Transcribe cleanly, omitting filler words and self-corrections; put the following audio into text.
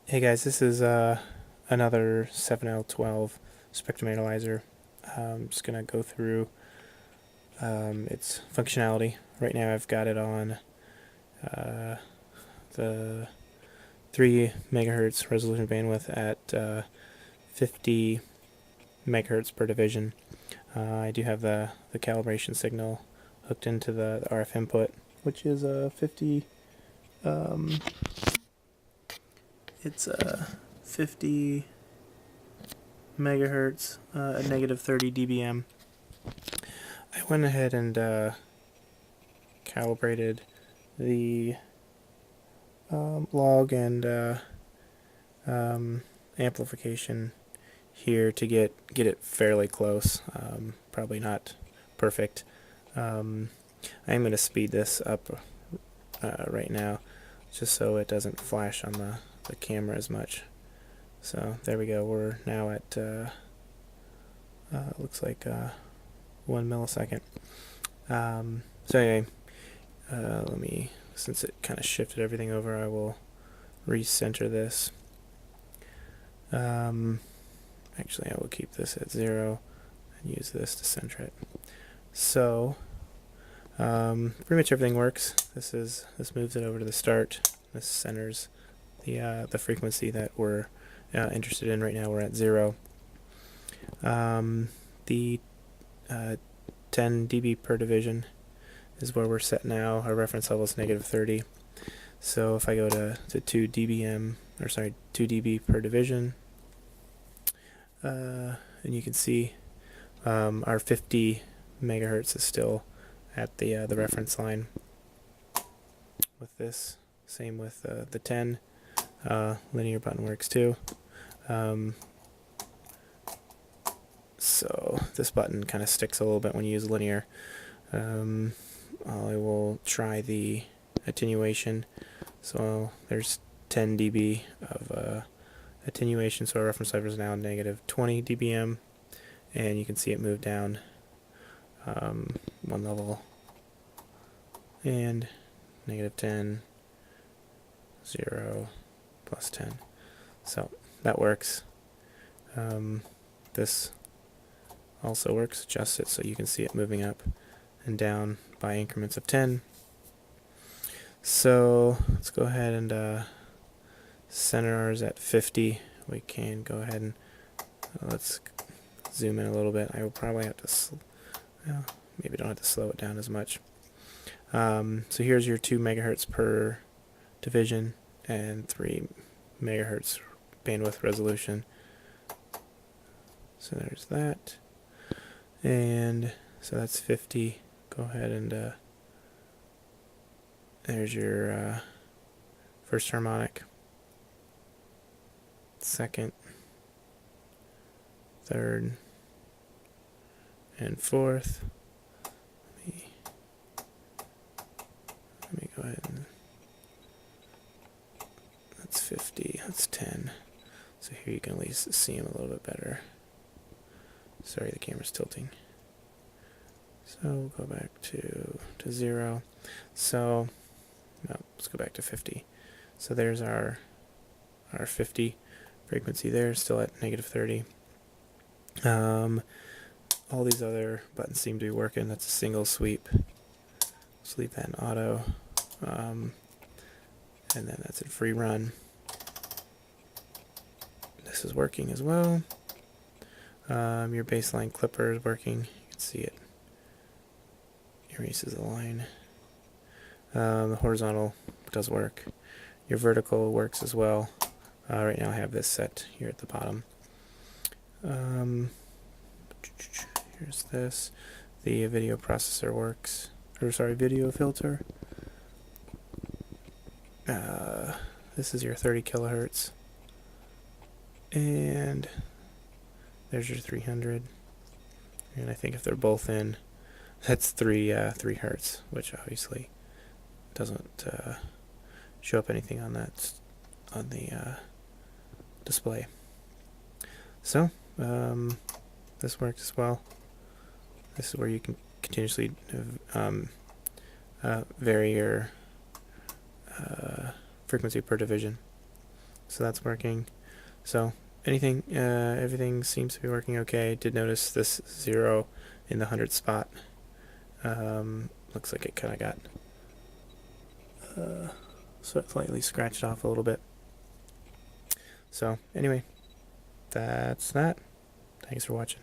Hey guys, this is another 7L12 spectrum analyzer. I'm just going to go through its functionality. Right now I've got it on the 3 megahertz resolution bandwidth at 50 megahertz per division. I do have the calibration signal hooked into the RF input, which is 50. It's 50 megahertz at negative 30 dBm. I went ahead and calibrated the log and amplification here to get it fairly close. Probably not perfect. I'm going to speed this up right now just so it doesn't flash on the camera as much. So there we go. We're now at looks like 1 millisecond. So anyway, let me, since it kind of shifted everything over, I will recenter this. Actually, I will keep this at 0 and use this to center it. So pretty much everything works. This moves it over to the start. This centers the frequency that we're interested in right now. We're at 0. The 10 dB per division is where we're set now. Our reference level is negative 30. So if I go to 2 dB per division, and you can see our 50 megahertz is still at the reference line with this. Same with the 10. Linear button works too. So this button kind of sticks a little bit when you use linear. I will try the attenuation. So there's 10 dB of attenuation, so our reference level is now negative 20 dBm, and you can see it move down one level, and negative 10, 0, plus 10. So that works. This also works. Adjust it so you can see it moving up and down by increments of 10. So let's go ahead and center ours at 50. We can go ahead and let's zoom in a little bit. I will probably have to maybe don't have to slow it down as much. So here's your 2 megahertz per division and 3 megahertz bandwidth resolution. So there's that, and so that's 50. Go ahead and there's your first harmonic, second, third, and fourth. Let me go ahead and that's 50, that's 10. So here you can at least see them a little bit better. Sorry, the camera's tilting. So we'll go back to 0. So no, let's go back to 50. So there's our 50 frequency there, still at negative 30. All these other buttons seem to be working. That's a single sweep. Let's leave that in auto. And then that's in free run. This is working as well. Your baseline clipper is working. You can see it erases the line. The horizontal does work. Your vertical works as well. Right now I have this set here at the bottom. Here's this. The video processor works. Or sorry, video filter. This is your 30 kilohertz. And there's your 300. And I think if they're both in, that's 3 hertz, which obviously doesn't show up anything on that on the display. So this works as well. This is where you can continuously vary your frequency per division. so that's working. So everything seems to be working okay. Did notice this 0 in the 100 spot. Looks like it kind of got slightly scratched off a little bit. So anyway, that's that. Thanks for watching.